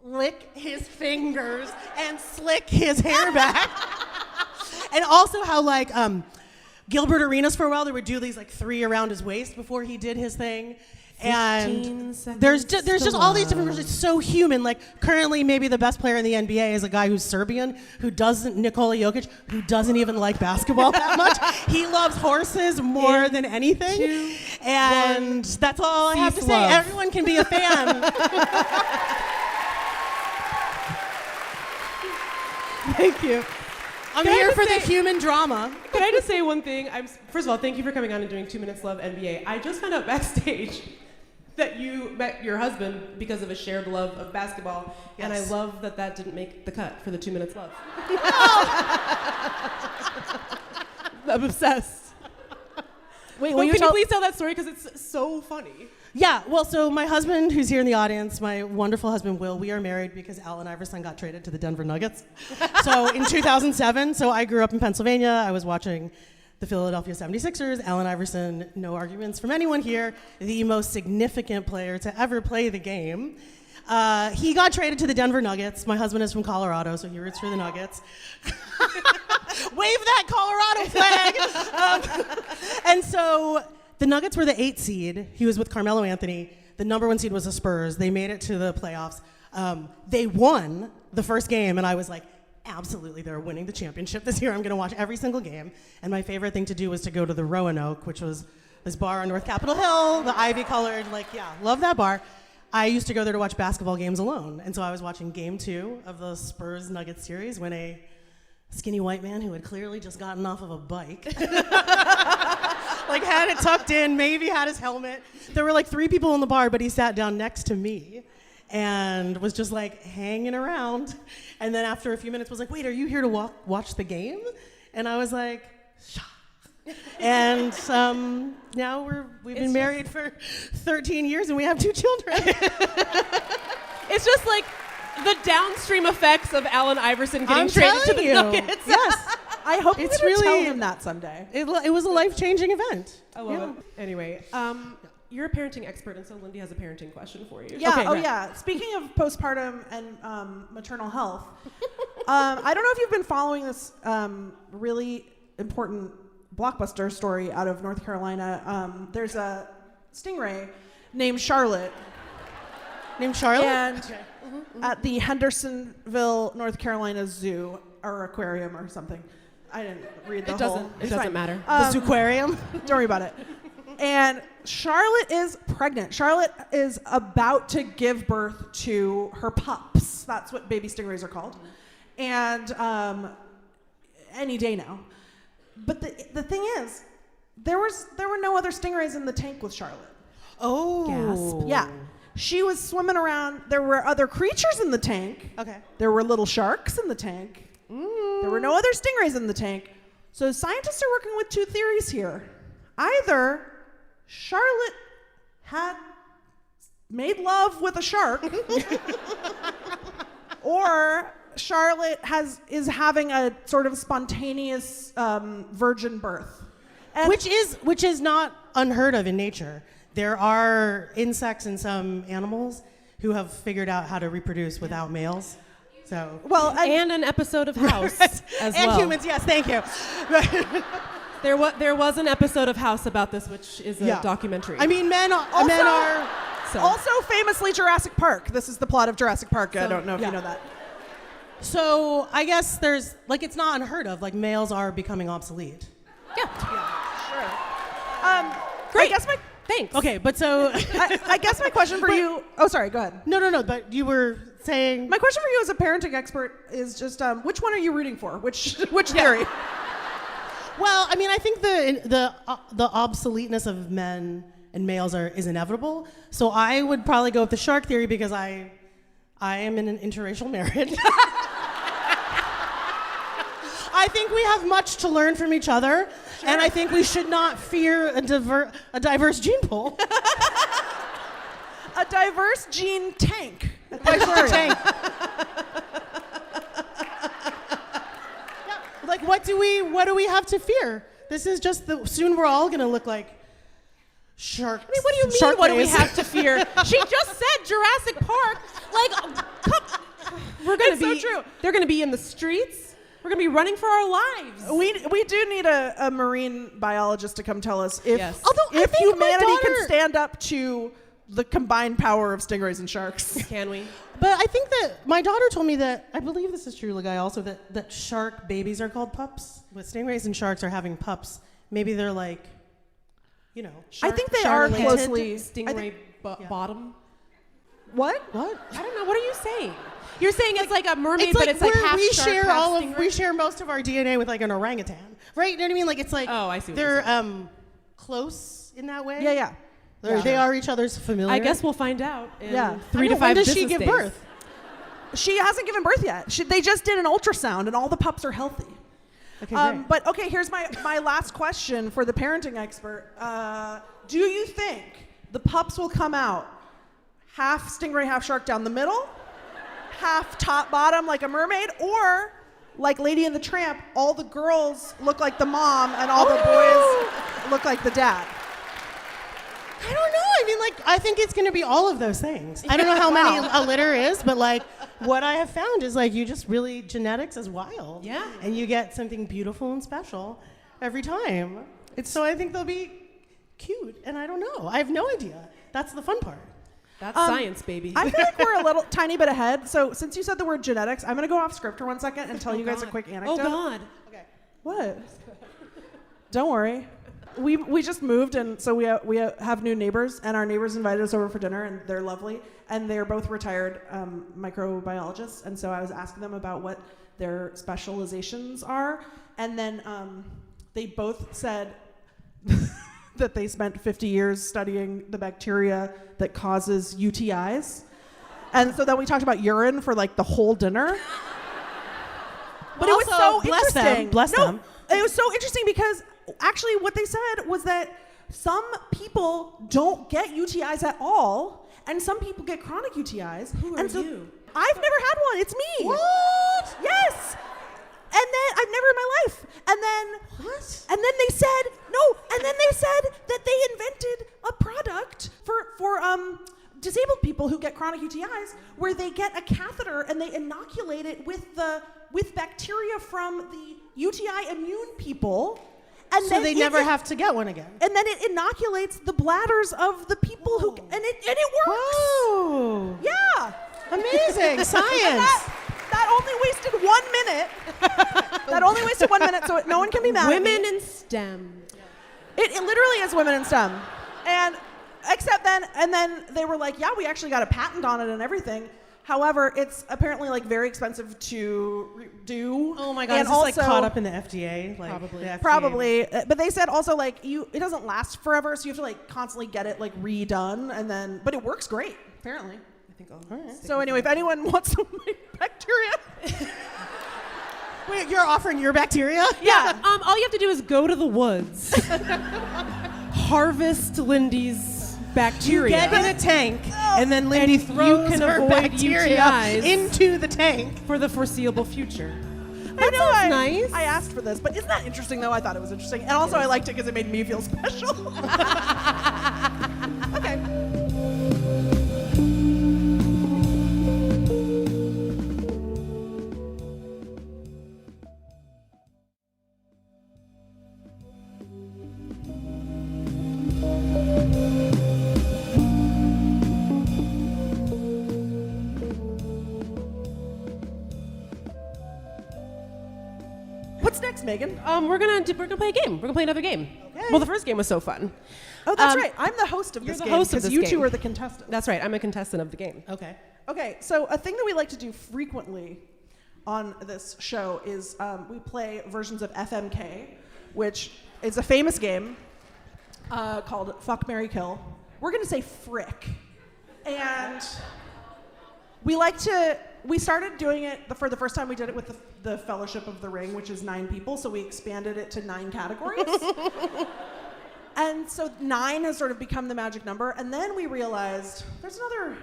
lick his fingers and slick his hair back. And also how like Gilbert Arenas for a while, they would do these like 3 around his waist before he did his thing. And there's just all these different versions. It's so human. Like currently maybe the best player in the NBA is a guy who's Serbian, Nikola Jokic, who doesn't even like basketball that much. He loves horses more than anything. And that's all I have to say. Everyone can be a fan. Thank you. I'm here for the human drama. Can I just say one thing? First of all, thank you for coming on and doing 2 Minutes Love NBA. I just found out backstage that you met your husband because of a shared love of basketball, and I love that that didn't make the cut for the 2 Minutes Love. I'm obsessed. Wait, can you please tell that story because it's so funny? Yeah, well, so my husband, who's here in the audience, my wonderful husband, Will, we are married because Allen Iverson got traded to the Denver Nuggets. So in 2007, so I grew up in Pennsylvania. I was watching the Philadelphia 76ers. Allen Iverson, no arguments from anyone here, the most significant player to ever play the game. He got traded to the Denver Nuggets. My husband is from Colorado, so he roots for the Nuggets. Wave that Colorado flag! And so the Nuggets were the 8th seed. He was with Carmelo Anthony. The number 1 seed was the Spurs. They made it to the playoffs. They won the first game, and I was like, absolutely, they're winning the championship this year. I'm going to watch every single game. And my favorite thing to do was to go to the Roanoke, which was this bar on North Capitol Hill, the ivy-colored, love that bar. I used to go there to watch basketball games alone. And so I was watching game 2 of the Spurs-Nuggets series when a skinny white man who had clearly just gotten off of a bike had it tucked in, maybe had his helmet. There were 3 people in the bar, but he sat down next to me and was just hanging around. And then after a few minutes was like, wait, are you here to watch the game? And I was like, Shah. And now we've been married for 13 years and we have 2 children. It's just the downstream effects of Allen Iverson getting traded to the Nuggets. Yes. I hope you tell him that someday. It was a life-changing event. I love it. Anyway, you're a parenting expert, and so Lindy has a parenting question for you. Yeah. Okay, yeah. Speaking of postpartum and maternal health, I don't know if you've been following this really important blockbuster story out of North Carolina. There's a stingray named Charlotte. Named Charlotte? And at the Hendersonville, North Carolina Zoo or aquarium or something. I didn't read the whole. It doesn't matter. The Zooquarium? Don't worry about it. And Charlotte is pregnant. Charlotte is about to give birth to her pups. That's what baby stingrays are called. And any day now. But the thing is, there were no other stingrays in the tank with Charlotte. Oh. Gasp. Yeah. She was swimming around. There were other creatures in the tank. Okay. There were little sharks in the tank. There were no other stingrays in the tank. So scientists are working with two theories here. Either Charlotte had made love with a shark, or Charlotte is having a sort of spontaneous virgin birth. And Which is not unheard of in nature. There are insects and some animals who have figured out how to reproduce without males. So And an episode of House as and well. humans, yes, thank you. There was an episode of House about this, which is a documentary. I mean, men are. So. also famously Jurassic Park. This is the plot of Jurassic Park. I don't know if you know that. So I guess there's it's not unheard of. Like males are becoming obsolete. Yeah. Great. I guess Thanks. Okay, but so I guess my question for you. Oh, sorry. Go ahead. no. But you were saying My question for you as a parenting expert is just which one are you rooting for? Which theory? Well, I mean, I think the obsoleteness of men and males is inevitable. So I would probably go with the shark theory because I am in an interracial marriage. I think we have much to learn from each other, and I think we should not fear a diverse gene pool. A diverse gene tank. Tank. Like, what do we have to fear? This is just soon we're all gonna look like sharks. I mean, what do you mean? What do we have to fear? She just said Jurassic Park. We're gonna be. So true. They're gonna be in the streets. We're gonna be running for our lives. We do need a marine biologist to come tell us if Although humanity can stand up to the combined power of stingrays and sharks. Can we? But I think that my daughter told me that, I believe this is true, Guy, also, that shark babies are called pups. But stingrays and sharks are having pups. Maybe they're like, I think they are related. closely. Stingray bottom. What? I don't know. What are you saying? You're saying it's like a mermaid, but it's like half we shark, share half stingray? we share most of our DNA with like an orangutan, right? You know what I mean? Like it's like I see what they're you're close in that way. Yeah. They are each other's familiar. I guess we'll find out in Yeah. 3 to 5 when does business she give days. birth? She hasn't given birth yet. They just did an ultrasound, and all the pups are healthy. Okay, great. But okay, here's my last question for the parenting expert. Do you think the pups will come out half stingray, half shark down the middle, half top bottom like a mermaid, or like Lady and the Tramp, all the girls look like the mom and all the boys look like the dad? I don't know. I mean, I think it's going to be all of those things. I don't know how many a litter is, but what I have found is you just really genetics is wild. Yeah. And you get something beautiful and special every time. So I think they'll be cute, and I don't know. I have no idea. That's the fun part. That's science, baby. I feel like we're a little tiny bit ahead. So since you said the word genetics, I'm going to go off script for 1 second and tell you guys a quick anecdote. Oh, God. Okay. What? Don't worry. We just moved, and so we have new neighbors, and our neighbors invited us over for dinner, and they're lovely, and they're both retired microbiologists, and so I was asking them about what their specializations are, and then they both said that they spent 50 years studying the bacteria that causes UTIs, and so then we talked about urine for the whole dinner. But it was so interesting. Bless them. It was so interesting because actually what they said was that some people don't get UTIs at all, and some people get chronic UTIs. Who are you? I've never had one. It's me. What? Yes. And then I've never in my life. And then What? And then they said no. And then they said that they invented a product for disabled people who get chronic UTIs, where they get a catheter and they inoculate it with bacteria from the UTI immune people, And so then they never have to get one again. And then it inoculates the bladders of the people who, and it works. Whoa. Yeah. Amazing. Science. That only wasted 1 minute. That only wasted 1 minute, so no one can be mad at me. Women in STEM. It literally is women in STEM. And except then they were like, yeah, we actually got a patent on it and everything. However, it's apparently like very expensive to do. Oh my God, and is this like caught up in the FDA? Like, Probably. the FDA. Probably. But they said also like it doesn't last forever, so you have to like constantly get it like redone but it works great, apparently. I think So anyway, if anyone wants some of my bacteria. Wait, you're offering your bacteria? Yeah. All you have to do is go to the woods, harvest Lindy's bacteria. You get in a tank, and then Lindy And throws you can her avoid bacteria UTIs. into the tank. for the foreseeable future. I know. nice. I asked for this, but isn't that interesting though? I thought it was interesting. And also I liked it because it made me feel special. Okay. What's next, Megan? We're gonna play a game. We're gonna play another game. Okay. Well, the first game was so fun. Oh, that's right. I'm the host of you're this the game host of because this you game. two are the contestants. That's right. I'm a contestant of the game. Okay. Okay, so a thing that we like to do frequently on this show is we play versions of FMK, which is a famous game called Fuck, Marry, Kill. We're going to say Frick. And we started doing it, for the first time we did it with the Fellowship of the Ring, which is 9 people, so we expanded it to 9 categories. And so 9 has sort of become the magic number, and then we realized there's another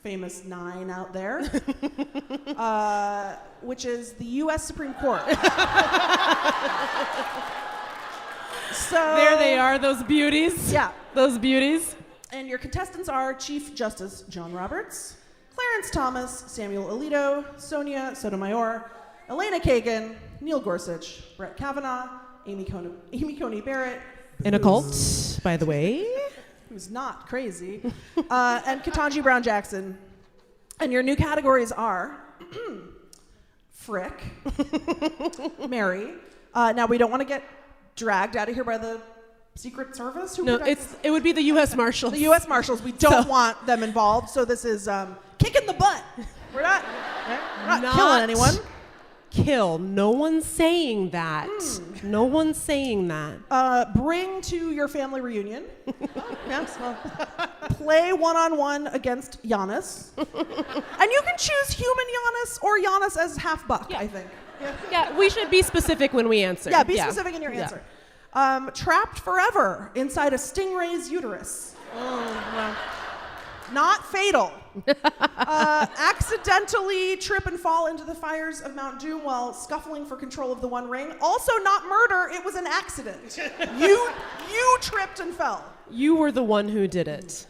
famous 9 out there, which is the U.S. Supreme Court. So There they are, those beauties. Yeah. Those beauties. And your contestants are Chief Justice John Roberts, Clarence Thomas, Samuel Alito, Sonia Sotomayor, Elena Kagan, Neil Gorsuch, Brett Kavanaugh, Amy Coney Barrett, In a cult, by the way. who's not crazy, and Ketanji Brown Jackson. And your new categories are Frick, Mary. Now, we don't want to get dragged out of here by the Secret Service. No, it would be the U.S. Marshals. The U.S. Marshals. We don't want them involved, so this is kicking the butt. We're not killing anyone. Kill. No one's saying that. No one's saying that. Bring to your family reunion. Yes, well, play one-on-one against Giannis. And you can choose human Giannis or Giannis as half buck, I think. Yeah, we should be specific when we answer. Yeah, be specific in your answer. Trapped forever inside a stingray's uterus. Oh, well. Not fatal. Accidentally trip and fall into the fires of Mount Doom while scuffling for control of the One Ring. Also not murder, it was an accident. You tripped and fell. You were the one who did it.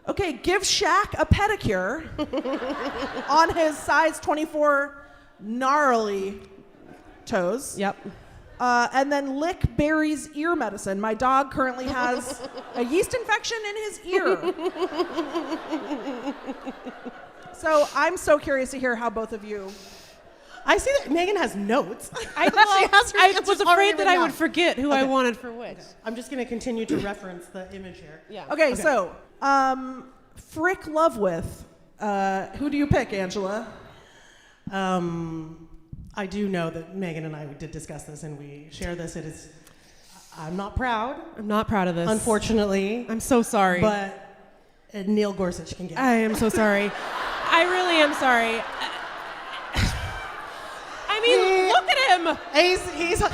Okay, give Shaq a pedicure on his size 24 gnarly toes. Yep. And then lick Barry's ear medicine. My dog currently has a yeast infection in his ear. So I'm so curious to hear how both of you. I see that Megan has notes. I was afraid that I would forget who I wanted for which. I'm just going to continue to reference the image here. Yeah. Okay, so Frick love with. Who do you pick, Angela? I do know that Megan and I did discuss this, and we share this. It is. I'm not proud. I'm not proud of this. Unfortunately. I'm so sorry. But Neil Gorsuch can get it. I am so sorry. I really am sorry. I mean, look at him.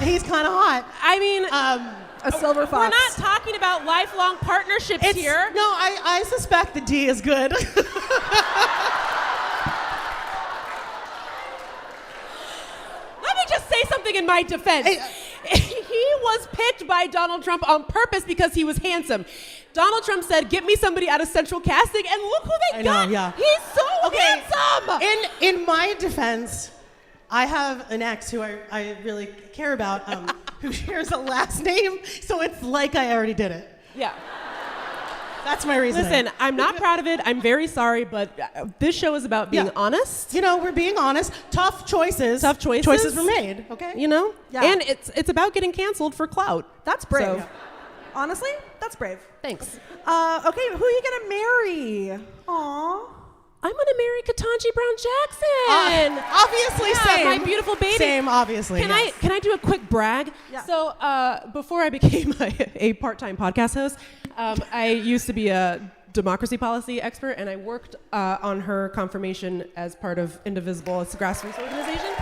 He's kind of hot. I mean, A silver fox. we're not talking about lifelong partnerships here. No, I suspect the D is good. Let me just say something in my defense. He was picked by Donald Trump on purpose because he was handsome. Donald Trump said, "Get me somebody out of Central Casting," and look who they got. know, yeah. He's so handsome. In my defense, I have an ex who I really care about, who shares a last name, so it's like I already did it. Yeah. That's my reason. Listen, I'm not proud of it. I'm very sorry, but this show is about being honest. You know, we're being honest. Tough choices. Choices were made, okay? You know? Yeah. And it's about getting canceled for clout. That's brave. So- Honestly, that's brave. Thanks. Okay, who are you gonna marry? Aw. I'm gonna marry Ketanji Brown Jackson. Obviously, Yeah, same. my beautiful baby. Same, obviously. Can I do a quick brag? Yeah. So before I became a part-time podcast host, I used to be a democracy policy expert, and I worked on her confirmation as part of Indivisible. It's a grassroots organization.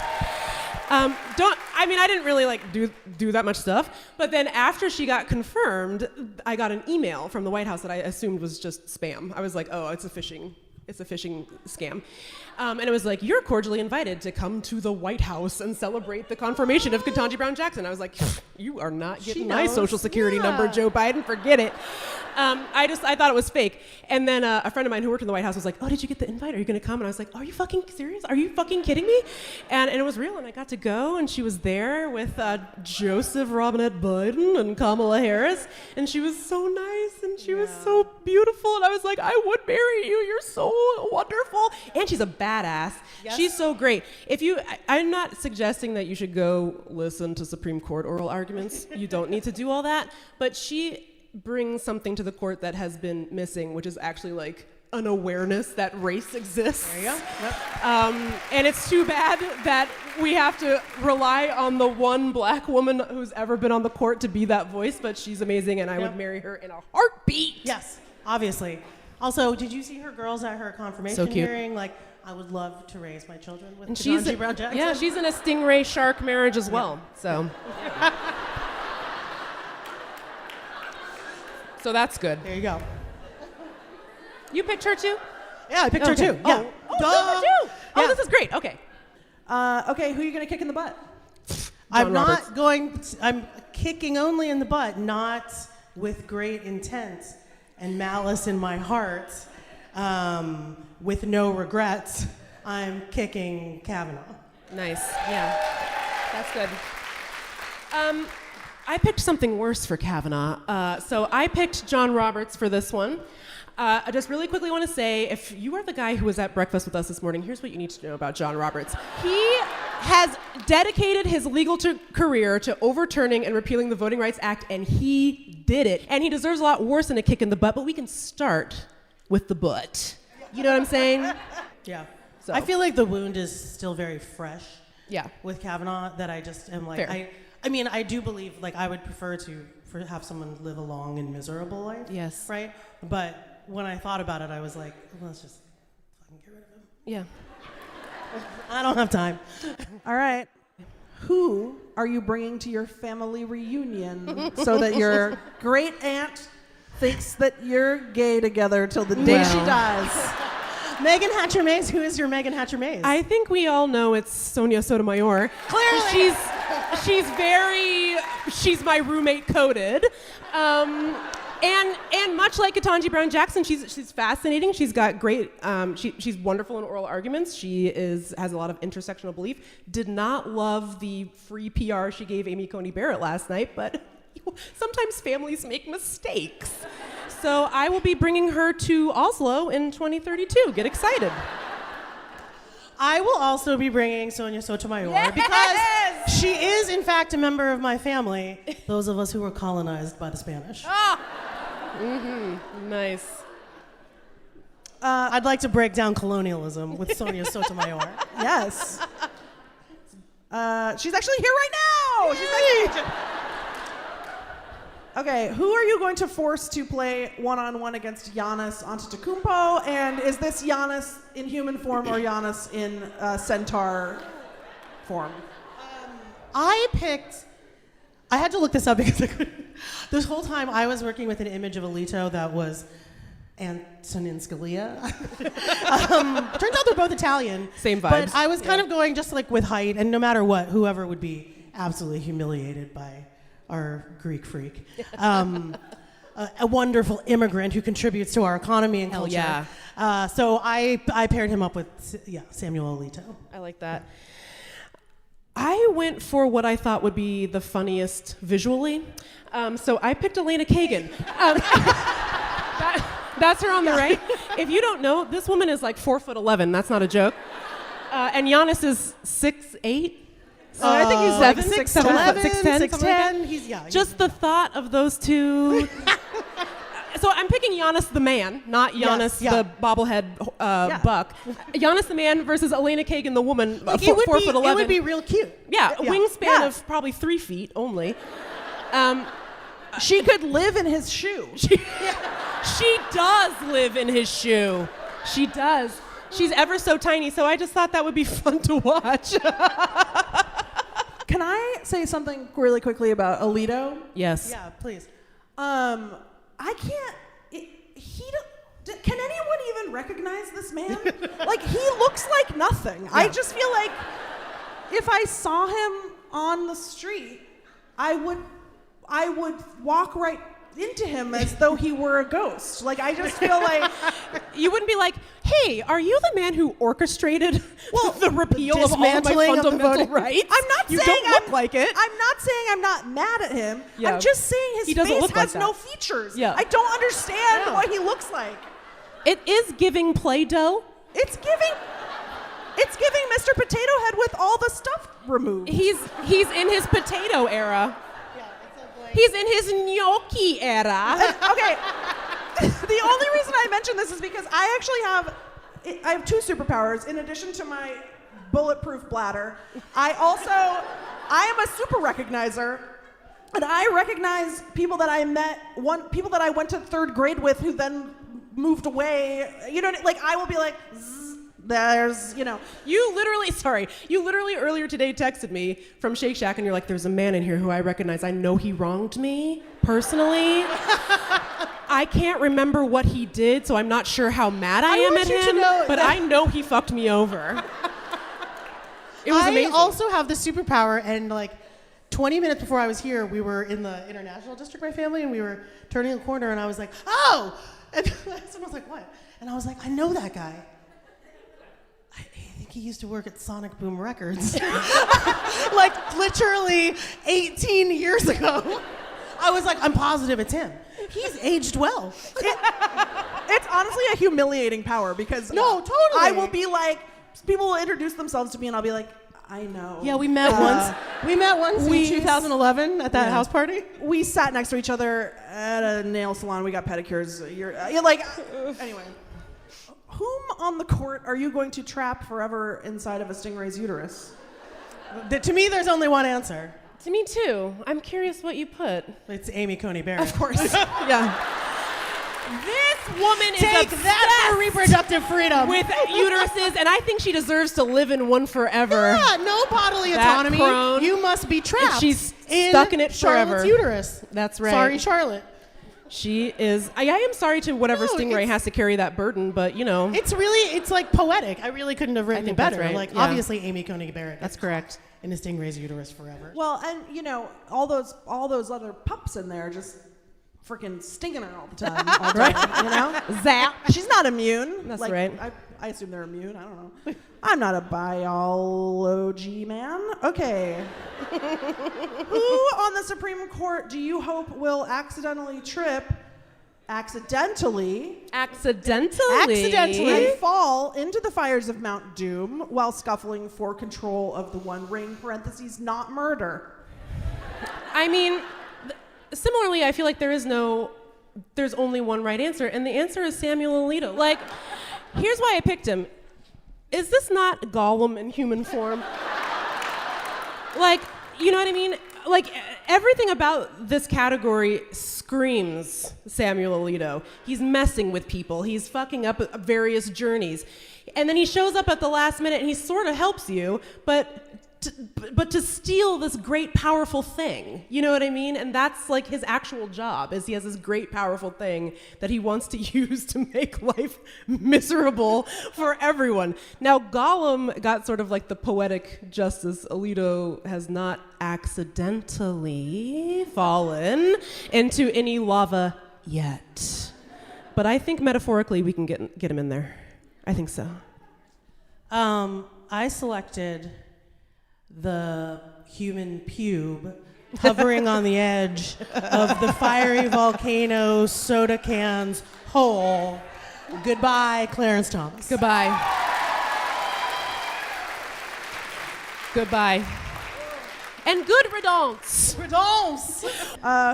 I didn't really do that much stuff, but then after she got confirmed, I got an email from the White House that I assumed was just spam. I was like, oh, it's a phishing scam. And it was like, you're cordially invited to come to the White House and celebrate the confirmation of Ketanji Brown Jackson. I was like, you are not getting my social security number, Joe Biden, forget it. I thought it was fake. And then a friend of mine who worked in the White House was like, oh, did you get the invite? Are you gonna come? And I was like, are you fucking serious? Are you fucking kidding me? And it was real, and I got to go, and she was there with Joseph Robinette Biden and Kamala Harris, and she was so nice, and she was so beautiful, and I was like, I would marry you, you're so wonderful. And she's a badass. Yes. She's so great. I'm not suggesting that you should go listen to Supreme Court oral arguments. You don't need to do all that, but she brings something to the court that has been missing, which is actually like an awareness that race exists. There you go. Yep. And it's too bad that we have to rely on the one black woman who's ever been on the court to be that voice, but she's amazing, and I would marry her in a heartbeat. Yes, obviously. Also, did you see her girls at her confirmation hearing? Like, I would love to raise my children with Ketanji Brown Jackson. Yeah, she's in a stingray shark marriage as well. So. So that's good. There you go. You picked her too? Yeah, I picked her too. Yeah. Oh, too. Oh, this is great. Okay. Okay, who are you gonna kick in the butt? I'm kicking only in the butt, not with great intent and malice in my heart, with no regrets. I'm kicking Kavanaugh. Nice. Yeah. That's good. I picked something worse for Kavanaugh. So I picked John Roberts for this one. I just really quickly want to say, if you are the guy who was at breakfast with us this morning, here's what you need to know about John Roberts. He has dedicated his legal career to overturning and repealing the Voting Rights Act, and he did it. And he deserves a lot worse than a kick in the butt, but we can start with the butt. You know what I'm saying? Yeah. So. I feel like the wound is still very fresh. Yeah. With Kavanaugh, that I just am like, Fair. I do believe, like, I would prefer to have someone live a long and miserable life. Yes. Right? But when I thought about it, I was like, let's just fucking get rid of him. Yeah. I don't have time. All right. Who are you bringing to your family reunion so that your great aunt thinks that you're gay together till the day she dies? Megan Hatcher-Mays. Who is your Megan Hatcher-Mays? I think we all know it's Sonia Sotomayor. Clearly. She's my roommate coded. And much like Ketanji Brown Jackson, she's fascinating. She's got great, she's wonderful in oral arguments. She has a lot of intersectional belief. Did not love the free PR she gave Amy Coney Barrett last night, but sometimes families make mistakes. So I will be bringing her to Oslo in 2032. Get excited. I will also be bringing Sonia Sotomayor because she is, in fact, a member of my family, those of us who were colonized by the Spanish. Nice. I'd like to break down colonialism with Sonia Sotomayor. Yes. She's actually here right now. She's Okay, who are you going to force to play one-on-one against Giannis Antetokounmpo? And is this Giannis in human form or Giannis in centaur form? I had to look this up because I couldn't. This whole time I was working with an image of Alito that was Antonin Scalia. Turns out they're both Italian. Same vibes. But I was kind of going just like with height, and no matter what, whoever would be absolutely humiliated by our Greek freak. A wonderful immigrant who contributes to our economy and culture. Yeah. So I paired him up with Samuel Alito. I like that. I went for what I thought would be the funniest visually. So I picked Elena Kagan. That's her on the right. If you don't know, this woman is like 4'11". That's not a joke. And Giannis is 6'8". I think he's like 6'10". 6'10". He's Just the thought of those two. So I'm picking Giannis the man, not Giannis the bobblehead buck. Giannis the man versus Elena Kagan the woman, 4'11". It would be real cute. Yeah, a wingspan of probably 3 feet only. She could live in his shoe. She does live in his shoe. She does. She's ever so tiny, so I just thought that would be fun to watch. Can I say something really quickly about Alito? Yes. Yeah, please. I can't. Can anyone even recognize this man? Like, he looks like nothing. Yeah. I just feel like if I saw him on the street, I would walk right into him as though he were a ghost. Like, I just feel like you wouldn't be like, "Hey, are you the man who orchestrated the repeal of all my fundamental rights?" I'm not you saying don't look like it. I'm not saying I'm not mad at him. Yeah. I'm just saying his face has no features. Yeah. I don't understand what he looks like. It is giving Play-Doh. It's giving Mr. Potato Head with all the stuff removed. He's in his potato era. He's in his gnocchi era. Okay. The only reason I mention this is because I actually have 2 superpowers in addition to my bulletproof bladder. I am a super recognizer, and I recognize people that I met, people that I went to 3rd grade with who then moved away. You know, like I will be like, there's, you know. You literally earlier today texted me from Shake Shack and you're like, there's a man in here who I recognize. I know he wronged me personally. I can't remember what he did, so I'm not sure how mad I am at him, but I know he fucked me over. It was amazing. I also have the superpower, and like 20 minutes before I was here, we were in the International District, my family, and we were turning a corner, and I was like, oh! And someone was like, what? And I was like, I know that guy. I think he used to work at Sonic Boom Records. Like literally 18 years ago. I was like, I'm positive it's him. He's aged well. It's honestly a humiliating power because no, totally. I will be like, people will introduce themselves to me and I'll be like, I know. Yeah, we met once. We met once in 2011 at that house party. We sat next to each other at a nail salon. We got pedicures. You're like, anyway. Whom on the court are you going to trap forever inside of a stingray's uterus? To me, there's only one answer. To me too. I'm curious what you put. It's Amy Coney Barrett. Of course. Yeah. This woman is Take that for reproductive freedom. With uteruses, and I think she deserves to live in one forever. Yeah, no bodily autonomy. Crone, you must be trapped. and she's stuck in it forever. Charlotte's uterus. That's right. Sorry, Charlotte. She is. I am sorry to whatever stingray has to carry that burden, but you know. It's like poetic. I really couldn't have written it better. That's right. Like obviously Amy Coney Barrett. That's correct. In a stingray's uterus forever. Well, and you know, all those other pups in there just freaking stinging her all the time. All day, you know? Zap. She's not immune. That's right. I assume they're immune. I don't know. I'm not a biology man. Okay. Who on the Supreme Court do you hope will accidentally and fall into the fires of Mount Doom while scuffling for control of the One Ring (not murder)? I mean, similarly, I feel like there's only one right answer, and the answer is Samuel Alito. Like, here's why I picked him. Is this not Gollum in human form? Like, you know what I mean? Like, everything about this category screams Samuel Alito. He's messing with people. He's fucking up various journeys. And then he shows up at the last minute and he sort of helps you, but to steal this great, powerful thing. You know what I mean? And that's like his actual job, is he has this great, powerful thing that he wants to use to make life miserable for everyone. Now, Gollum got sort of like the poetic justice. Alito has not accidentally fallen into any lava yet. But I think metaphorically we can get him in there. I think so. I selected the human pube hovering on the edge of the fiery volcano soda can's hole. Goodbye, Clarence Thomas. Goodbye. Goodbye. And good riddance. Riddance.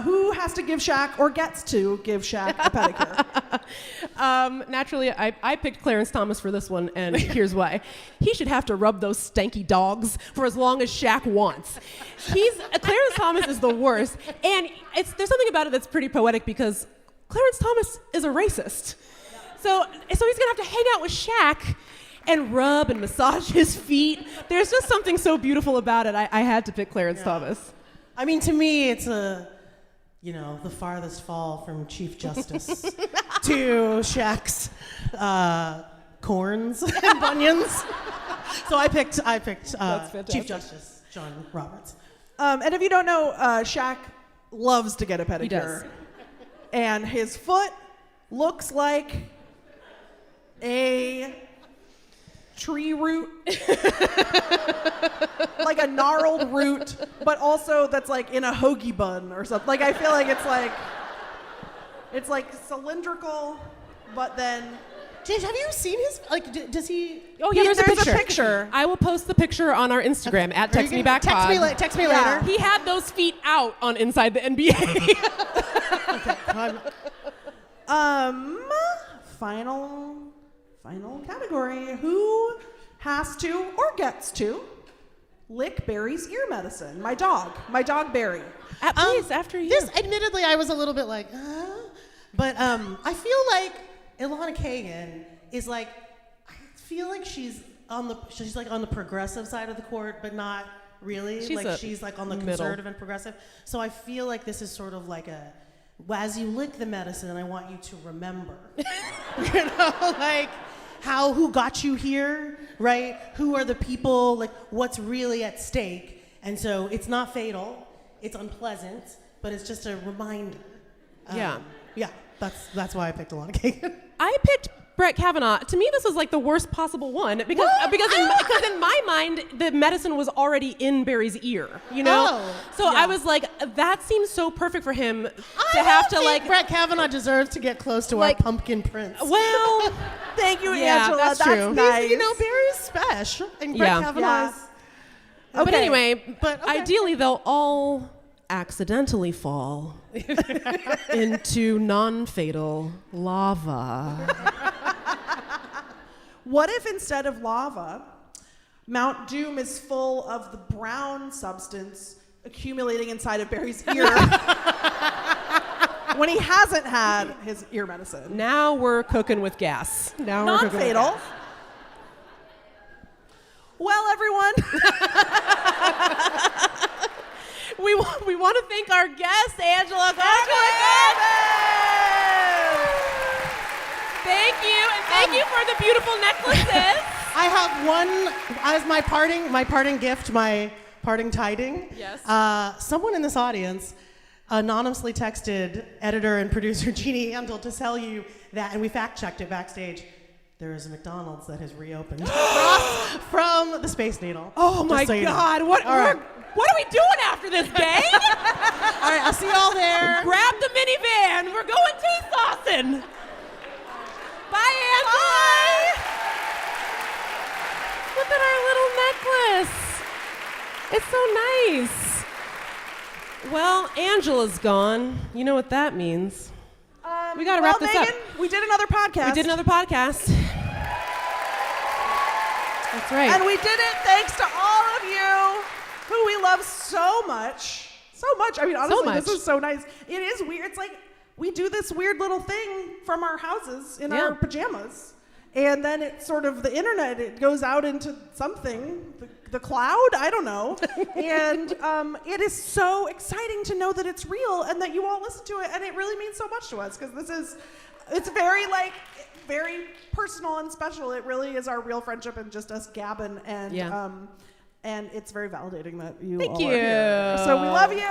Who has to give Shaq or gets to give Shaq a pedicure? Naturally, I picked Clarence Thomas for this one, and here's why. He should have to rub those stanky dogs for as long as Shaq wants. Clarence Thomas is the worst, and there's something about it that's pretty poetic because Clarence Thomas is a racist. So he's gonna have to hang out with Shaq and rub and massage his feet. There's just something so beautiful about it. I had to pick Clarence Thomas. I mean, to me, it's the farthest fall from Chief Justice to Shaq's corns and bunions. So I picked Chief Justice John Roberts. And if you don't know, Shaq loves to get a pedicure. He does. And his foot looks like a tree root, like a gnarled root, but also that's like in a hoagie bun or something. Like I feel like it's like cylindrical, but then. James, have you seen his? Like, does he? Oh yeah, there's a picture. I will post the picture on our Instagram at Text me later. He had those feet out on Inside the NBA. Final category. Who has to or gets to lick Barry's ear medicine? My dog Barry. Please, after you. This, admittedly, I was a little bit like, but I feel like Ilana Kagan is like, I feel like she's on the progressive side of the court, but not really. She's like on the conservative and progressive. So I feel like this is sort of like as you lick the medicine, I want you to remember, like who got you here, right? Who are the people, like what's really at stake? And so it's not fatal, it's unpleasant, but it's just a reminder. Yeah, that's why I picked Ilana Kagan. I picked Brett Kavanaugh. To me, this was like the worst possible one because in my mind, the medicine was already in Barry's ear, I was like, that seems so perfect for him to have to like. Brett Kavanaugh deserves to get close to our pumpkin prince. Well, thank you, yeah, Angela. That's true. Nice. Barry's special, and Brett Kavanaugh. But anyway, ideally they'll all accidentally fall into non-fatal lava. What if instead of lava, Mount Doom is full of the brown substance accumulating inside of Barry's ear when he hasn't had his ear medicine? Now we're cooking with gas. Non-fatal. Well, everyone, we want to thank our guest, Angela. Thank you, and thank you for the beautiful necklaces. I have one as my parting gift, my parting tiding. Yes. Someone in this audience anonymously texted editor and producer Jeannie Yandel to tell you that, and we fact-checked it backstage, there is a McDonald's that has reopened across from the Space Needle. Oh my God! What are we doing after this, gang? All right, I'll see y'all there. Grab the minivan. We're going tea saucing. Bye, Angela. Look at our little necklace. It's so nice. Well, Angela's gone. You know what that means. We got to wrap this Meagan, up. we did another podcast. That's right. And we did it thanks to all of you who we love so much. So much. I mean, honestly, this is so nice. It is weird. It's like we do this weird little thing from our houses in our pajamas. And then it's sort of the internet, it goes out into something, the cloud, I don't know. And it is so exciting to know that it's real and that you all listen to it. And it really means so much to us because it's very personal and special. It really is our real friendship and just us gabbing. And it's very validating that you all are here. So we love you.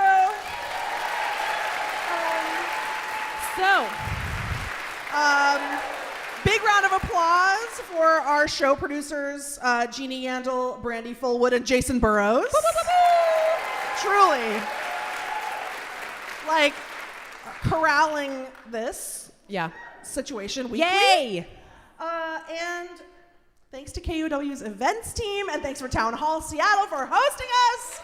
Big round of applause for our show producers, Jeannie Yandel, Brandi Fullwood, and Jason Burrows. Truly. Like, corralling this situation weekly. Yay! And thanks to KUOW's events team, and thanks for Town Hall Seattle for hosting us.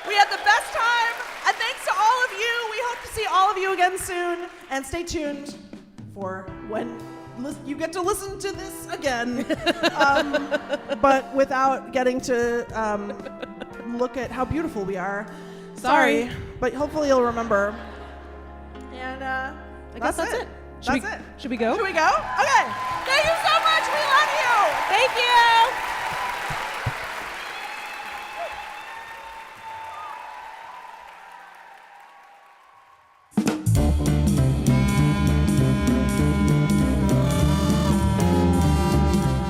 We had the best time, and thanks to all of you. We hope to see all of you again soon, and stay tuned for when you get to listen to this again, but without getting to look at how beautiful we are. Sorry, but hopefully you'll remember. And I guess that's it. Should we go? Should we go? Okay. Thank you so much. We love you. Thank you.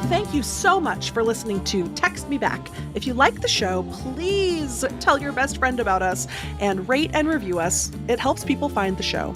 Thank you so much for listening to Text Me Back. If you like the show, please tell your best friend about us and rate and review us. It helps people find the show.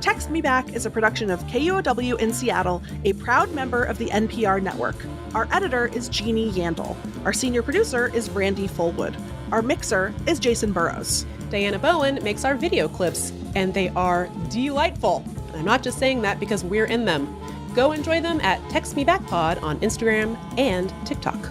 Text Me Back is a production of KUOW in Seattle, a proud member of the NPR Network. Our editor is Jeannie Yandel. Our senior producer is Brandi Fullwood. Our mixer is Jason Burrows. Diana Bowen makes our video clips, and they are delightful. I'm not just saying that because we're in them. Go enjoy them at Text Me Back Pod on Instagram and TikTok.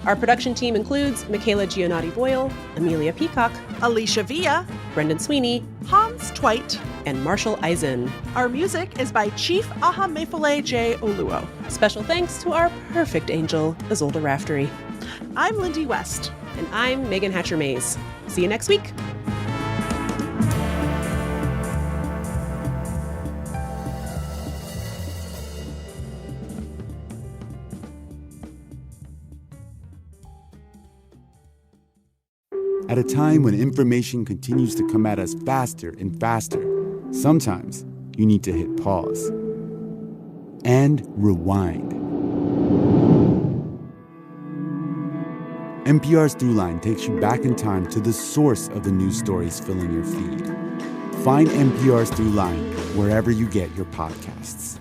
Our production team includes Michaela Giannotti-Boyle, Amelia Peacock, Alicia Villa, Brendan Sweeney, Hans Twite, and Marshall Eisen. Our music is by Chief Ahamefule J. Oluo. Special thanks to our perfect angel, Isolde Raftery. I'm Lindy West. And I'm Megan Hatcher-Mays. See you next week. At a time when information continues to come at us faster and faster, sometimes you need to hit pause and rewind. NPR's Throughline takes you back in time to the source of the news stories filling your feed. Find NPR's Throughline wherever you get your podcasts.